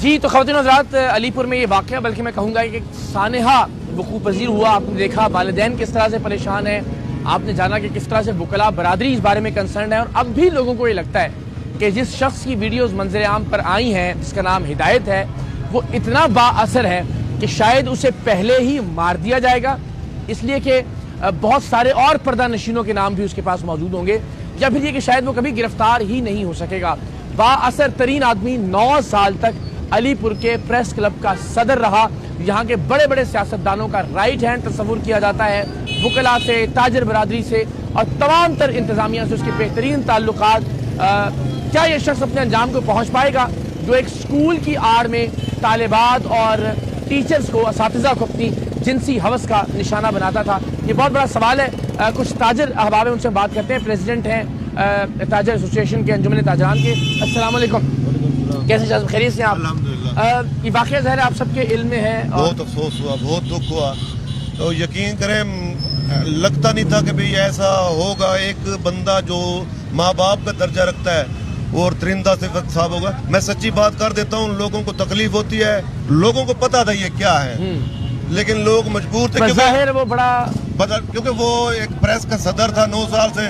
जी, तो ख़वातीन हज़रात, अलीपुर में ये वाक़या बल्कि मैं कहूँगा कि सानहा वक़ूअ पज़ीर हुआ। आपने देखा वालिदैन किस तरह से परेशान हैं, आपने जाना कि किस तरह से वकला बरादरी इस बारे में कंसर्न है। और अब भी लोगों को ये लगता है कि जिस शख्स की वीडियोज़ मंज़र आम पर आई हैं, जिसका नाम हिदायत है, वो इतना बाअसर है कि शायद उसे पहले ही मार दिया जाएगा, इसलिए कि बहुत सारे और पर्दा नशीनों के नाम भी उसके पास मौजूद होंगे, या फिर ये कि शायद वो कभी गिरफ्तार ही नहीं हो सकेगा। बाअसर तरीन आदमी 9 साल तक अलीपुर के प्रेस क्लब का सदर रहा। यहाँ के बड़े बड़े सियासतदानों का राइट हैंड तस्वुर किया जाता है, वकला से, ताजर बरादरी से और तमाम तर इंतजामिया से उसके बेहतरीन ताल्लुकात। क्या ये शख्स अपने अंजाम को पहुँच पाएगा जो एक स्कूल की आड़ में तालिबात और टीचर्स को, असातिज़ा को अपनी जिनसी हवस का निशाना बनाता था? ये बहुत बड़ा सवाल है। कुछ ताजर अहबाब हैं, उनसे बात करते हैं। प्रेसिडेंट हैं ताजर एसोसिएशन के, अंजुमन ताजरान के। अस्सलाम वालेकुम, कैसे साहब, खैरियत से आप? अल्हम्दुलिल्लाह। ये वाक़या ज़ाहिर है आप सबके इल्म में है। बहुत अफसोस हुआ, बहुत दुख हुआ। तो यकीन करें, लगता नहीं था कि भाई ऐसा होगा। एक बंदा जो माँ बाप का दर्जा रखता है और तरिंदा सिफत साहब होगा। मैं सच्ची बात कर देता हूँ, लोगों को तकलीफ होती है, लोगों को पता था ये क्या है, लेकिन लोग मजबूर थे ज़ाहिर वो बड़ा क्योंकि वो एक प्रेस का सदर था, 9 साल से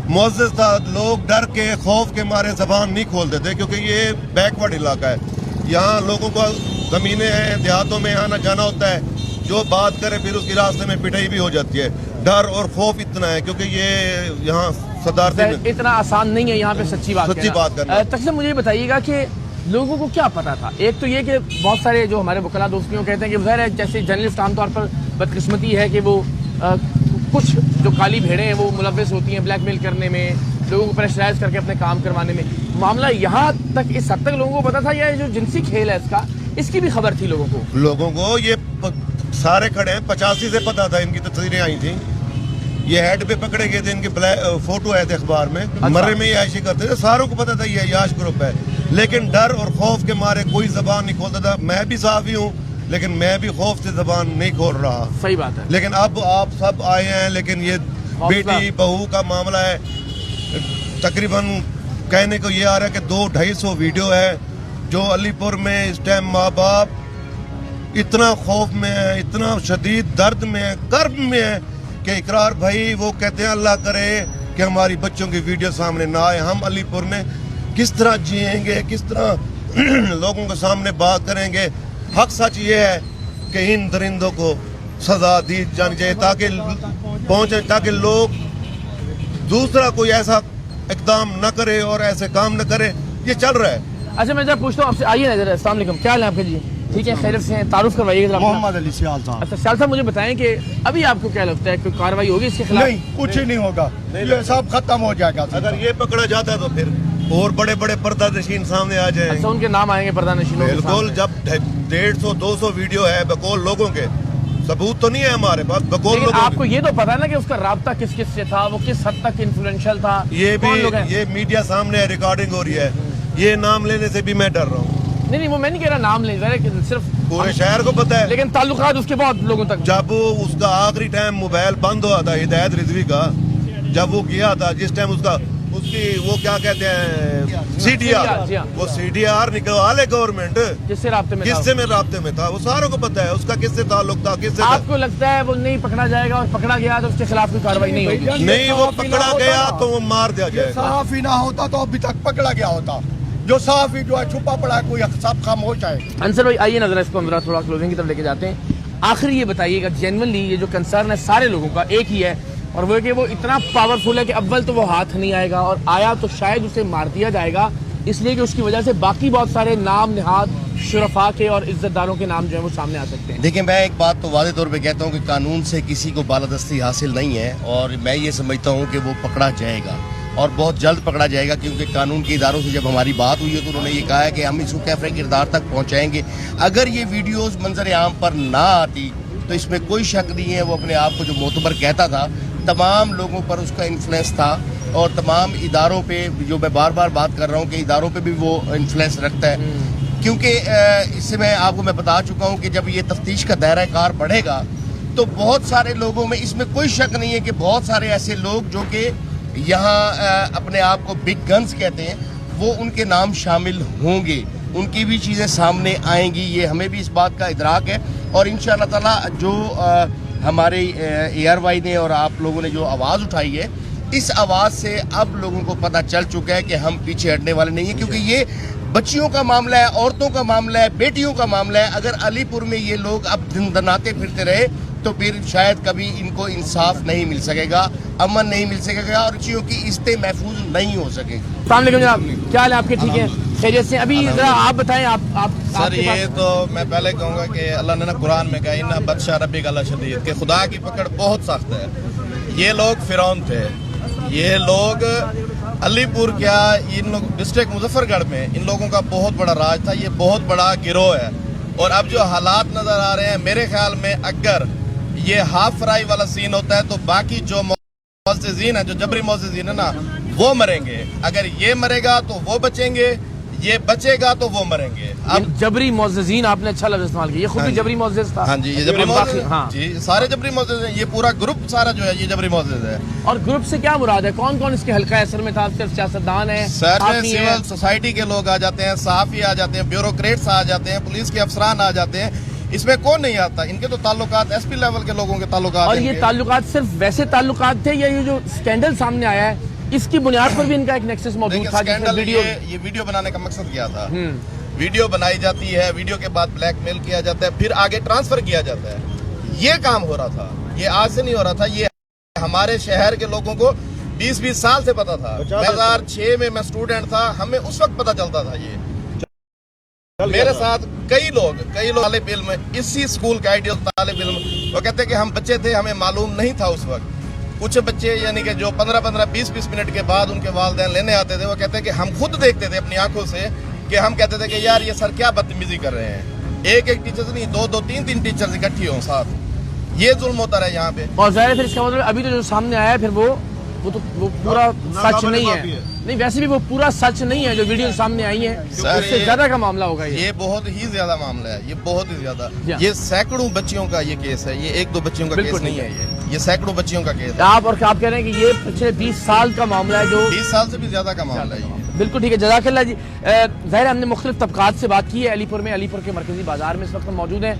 मुअज़्ज़िज़ था। लोग डर के, खौफ के मारे ज़बान नहीं खोलते थे, क्योंकि ये बैकवर्ड इलाका है। यहाँ लोगों को ज़मीनें हैं, देहातों में आना जाना होता है, जो बात करे फिर उसकी रास्ते में पिटाई भी हो जाती है। डर और खौफ इतना है, क्योंकि ये यहाँ सदारती इतना आसान नहीं है यहाँ पे सच्ची बात करना। तकसीम, मुझे बताइएगा कि लोगों को क्या पता था? एक तो ये कि बहुत सारे जो हमारे वकला दोस्तियों कहते हैं कि ज़ाहिर है जैसे जर्नलिस्ट आमतौर पर बदकिस्मती है कि वो कुछ जो काली भेड़ें हैं वो मुलव्वस होती हैं ब्लैकमेल करने में, लोगों को प्रेशराइज करके अपने काम करवाने में। मामला यहाँ तक, इस हद तक लोगों को पता था, या जो जिनसी खेल है इसका, इसकी भी खबर थी लोगों को? ये सारे खड़े हैं, 85 से पता था, इनकी तस्वीरें आई थी, ये हेड पे पकड़े गए थे, इनके फोटो आए थे अखबार में। अच्छा। मर्रे में ये ऐशी करते थे, सारों को पता था ये याश ग्रुप है, लेकिन डर और खौफ के मारे कोई जबान नहीं खोलता था। मैं भी साफी हूँ, लेकिन मैं भी खौफ से जबान नहीं खोल रहा। सही बात है। लेकिन अब आप सब आए हैं, लेकिन ये बेटी बहू का मामला है। तकरीबन कहने को ये आ रहा है कि 200-250 वीडियो है, जो अलीपुर में इस टाइम माँ बाप इतना खौफ में है, इतना शदीद दर्द में है, कर्ब में है कि इकरार भाई वो कहते हैं अल्लाह करे कि हमारी बच्चों की वीडियो सामने ना आए। हम अलीपुर में किस तरह जिएंगे, किस तरह लोगों के सामने बात करेंगे? हक सच ये है कि इन दरिंदों को सजा दी जानी चाहिए, ताकि पहुंचे, ताकि लोग दूसरा कोई ऐसा इकदाम न करे और ऐसे काम न करे। ये चल रहा है। अच्छा, मैं जब पूछता हूँ आपसे, आइए ना, अस्सलाम वालेकुम, क्या हाल है आपके? जी ठीक है, खैरियत से हैं? तारुफ करवाइएगा। मोहम्मद अली सियाल साहब। अच्छा सियाल साहब, मुझे बताएं कि अभी आपको क्या लगता है, कोई कार्रवाई होगी इसके खिलाफ? नहीं, कुछ ही नहीं होगा, ये सब खत्म हो जाएगा। अगर ये पकड़ा जाता तो फिर और बड़े बड़े पर्दा नशीन सामने आ जाए। अच्छा, उनके नाम आएंगे पर्दा नशीनों के बिल्कुल। जब 150-200 वीडियो है बकौल लोगों के, सबूत तो नहीं है हमारे पास, बकौल लोगों आपको ये तो पता है ना कि उसका राब्ता किस किस से था, वो किस हद तक इन्फ्लुएंशियल था? ये भी ये मीडिया सामने है, रिकॉर्डिंग हो रही है। ये नाम लेने से भी मैं डर रहा हूँ। नहीं, वो मैं नहीं कह रहा नाम ले, सिर्फ पूरे शहर को पता है, लेकिन ताल्लुकात उसके बहुत लोगों तक। जब उसका आखिरी टाइम मोबाइल बंद हुआ था हिदायत रिजवी का, जब वो गया था, जिस टाइम उसकी वो क्या कहते हैं, CDR, वो CDR निकलवा ले गवर्नमेंट, किससे राब्ते में था, वो सारों को पता है उसका किससे ताल्लुक था, किससे। आपको लगता है वो नहीं पकड़ा जाएगा, और पकड़ा गया तो उसके खिलाफ कोई कार्रवाई नहीं होगी? नहीं, वो पकड़ा गया तो वो मार दिया जाएगा। सहाफी ना होता तो अभी तक पकड़ा गया होता। जो सहाफी जो है छुपा पड़ा है, कोई सब खामोश है। अंसर भाई, आइए नजर इसको हम थोड़ा क्लोजिंग की तरफ लेके जाते हैं। आखिर ये बताइएगा, जेन्युइनली ये जो कंसर्न है सारे लोगों का एक ही है, और वो है कि वो इतना पावरफुल है कि अव्वल तो वो हाथ नहीं आएगा, और आया तो शायद उसे मार दिया जाएगा, इसलिए कि उसकी वजह से बाकी बहुत सारे नाम निहाद शुरफा के और इज्जतदारों के नाम जो है वो सामने आ सकते हैं। देखिए, मैं एक बात तो वाज़ेह तौर पे कहता हूँ कि कानून से किसी को बालादस्ती हासिल नहीं है, और मैं ये समझता हूँ कि वो पकड़ा जाएगा और बहुत जल्द पकड़ा जाएगा, क्योंकि कानून के इदारों से जब हमारी बात हुई है तो उन्होंने ये कहा है कि हम इसको कैफ़े किरदार तक पहुँचाएंगे। अगर ये वीडियोज़ मंजर आम पर ना आती तो इसमें कोई शक नहीं है, वो अपने आप को जो मोतबर कहता था, तमाम लोगों पर उसका इन्फ्लुएंस था, और तमाम इदारों पे, जो मैं बार बार बात कर रहा हूँ कि इदारों पे भी वो इन्फ्लुएंस रखता है। क्योंकि इससे मैं बता चुका हूँ कि जब ये तफ्तीश का दायरा कार बढ़ेगा तो बहुत सारे लोगों में, इसमें कोई शक नहीं है कि बहुत सारे ऐसे लोग जो कि यहाँ अपने आप को बिग गन्स कहते हैं, वो उनके नाम शामिल होंगे। ان کی بھی چیزیں سامنے آئیں گی. یہ ہمیں بھی اس بات کا ادراک ہے, اور انشاءاللہ تعالی جو ہمارے ARY نے اور آپ لوگوں نے جو آواز اٹھائی ہے, اس آواز سے اب لوگوں کو پتہ چل چکا ہے کہ ہم پیچھے ہٹنے والے نہیں ہیں, کیونکہ یہ بچیوں کا معاملہ ہے, عورتوں کا معاملہ ہے, بیٹیوں کا معاملہ ہے. اگر علی پور میں یہ لوگ اب دندناتے پھرتے رہے تو پھر شاید کبھی ان کو انصاف نہیں مل سکے گا, امن نہیں مل سکے گا, اور بچیوں کی عزتیں محفوظ نہیں ہو سکے گی. السلام علیکم جناب, کیا حال ہے آپ کے؟ ٹھیک ہے, خیریت سے؟ ابھی ذرا آپ بتائیں. آپ سر یہ تو میں پہلے کہوں گا کہ اللہ نے نا قرآن میں کہا ان بطش ربک لشدید, کہ خدا کی پکڑ بہت سخت ہے. یہ لوگ فرعون تھے, یہ لوگ علی پور کیا ان لوگ ڈسٹرکٹ مظفر گڑھ میں ان لوگوں کا بہت بڑا راج تھا. یہ بہت بڑا گروہ ہے, اور اب جو حالات نظر آ رہے ہیں میرے خیال میں اگر یہ ہاف فرائی والا سین ہوتا ہے تو باقی جو معززین ہیں, جو جبری معززین ہیں نا, وہ مریں گے. اگر یہ مرے گا تو وہ بچیں گے, یہ بچے گا تو وہ مریں گے. اب جبری معززین آپ نے اچھا لفظ استعمال کیا, یہ خود بھی جبری معزز تھا. ہاں جی, یہ جبری معزز, ہاں جی سارے جبری معزز ہیں. یہ پورا گروپ سارا جو ہے یہ جبری معزز ہے. اور گروپ سے کیا مراد ہے؟ کون کون اس کے حلقہ اثر میں تھا؟ صرف سیاستدان ہیں, سر صحافی ہیں؟ سول سوسائٹی کے لوگ آ جاتے ہیں, صحافی آ جاتے ہیں, بیوروکریٹس آ جاتے ہیں, پولیس کے افسران آ جاتے ہیں. اس میں کون نہیں آتا؟ ان کے تو تعلقات SP لیول کے لوگوں کے تعلقات اور ہیں. یہ تعلقات صرف ویسے تعلقات تھے یا یہ جو سکینڈل سامنے آیا ہے اس کی بنیاد پر بھی ان کا ایک نیکسس موجود تھا؟ سکینڈل یہ ویڈیو بنانے کا مقصد کیا تھا. ویڈیو بنائی جاتی ہے, ویڈیو کے بعد بلیک میل کیا جاتا ہے, پھر آگے ٹرانسفر کیا جاتا ہے. یہ کام ہو رہا تھا, یہ آج سے نہیں ہو رہا تھا. یہ ہمارے شہر کے لوگوں کو 20 سال سے پتا تھا. 2006 میں اسٹوڈنٹ تھا, ہمیں اس وقت پتا چلتا تھا. یہ میرے ساتھ کئی لوگ طالب علم, اسی اسکول کے آئیڈیل طالب علم, وہ کہتے کہ ہم بچے تھے, ہمیں معلوم نہیں تھا اس وقت. کچھ بچے یعنی کہ جو 15-20 منٹ کے بعد ان کے والدین لینے آتے تھے, وہ کہتے کہ ہم خود دیکھتے تھے اپنی آنکھوں سے, کہ ہم کہتے تھے کہ یار یہ سر کیا بدتمیزی کر رہے ہیں. ایک ٹیچر سے نہیں, 2 3 ٹیچرز اکٹھی ہوں ساتھ. یہ ظلم ہوتا رہا یہاں پہ. اور ظاہر ہے پھر اس کا مطلب ابھی تو جو سامنے آیا ہے پھر وہ پورا سچ نہیں ہے. نہیں ویسے بھی وہ پورا سچ نہیں ہے جو ویڈیو سامنے آئی ہیں, اس سے زیادہ کا معاملہ ہوگا. یہ بہت ہی زیادہ معاملہ ہے, یہ بہت ہی زیادہ. یہ سینکڑوں بچیوں کا یہ کیس ہے, یہ 1-2 بچیوں کا کیس نہیں ہے. یہ سینکڑوں بچیوں کا کیس ہے. آپ کہہ رہے ہیں کہ یہ پچھلے 20 سال کا معاملہ ہے, جو 20 سال سے بھی زیادہ کا معاملہ ہے. بالکل ٹھیک ہے, جزاک اللہ جی. ظاہر ہم نے مختلف طبقات سے بات کی ہے علی پور میں. علی پور کے مرکزی بازار میں اس وقت ہم موجود ہیں.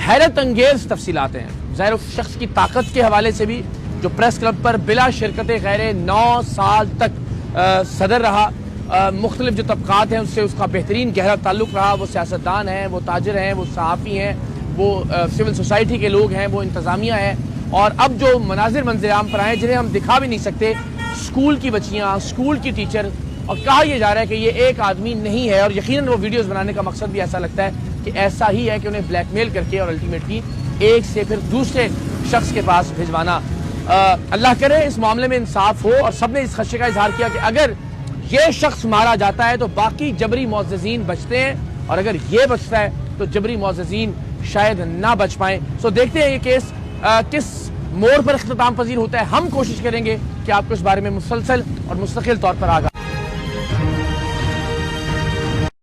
حیرت انگیز تفصیلات ہیں. ظاہر اس شخص کی طاقت کے حوالے سے بھی جو پریس کلب پر بلا شرکت غیر 9 سال تک صدر رہا, مختلف جو طبقات ہیں اس سے اس کا بہترین گہرا تعلق رہا. وہ سیاستدان ہیں, وہ تاجر ہیں, وہ صحافی ہیں, وہ سول سوسائٹی کے لوگ ہیں, وہ انتظامیہ ہیں. اور اب جو منظر عام پر آئے جنہیں ہم دکھا بھی نہیں سکتے, اسکول کی بچیاں, اسکول کی ٹیچر, اور کہا یہ جا رہا ہے کہ یہ ایک آدمی نہیں ہے. اور یقیناً وہ ویڈیوز بنانے کا مقصد بھی ایسا لگتا ہے کہ ایسا ہی ہے کہ انہیں بلیک میل کر کے اور الٹیمیٹلی ایک سے پھر دوسرے شخص کے پاس بھجوانا. اللہ کرے اس معاملے میں انصاف ہو. اور سب نے اس خدشے کا اظہار کیا کہ اگر یہ شخص مارا جاتا ہے تو باقی جبری معززین بچتے ہیں, اور اگر یہ بچتا ہے تو جبری معززین شاید نہ بچ پائیں. سو دیکھتے ہیں یہ کیس کس موڑ پر اختتام پذیر ہوتا ہے. ہم کوشش کریں گے کہ آپ کو اس بارے میں مسلسل اور مستقل طور پر آگاہ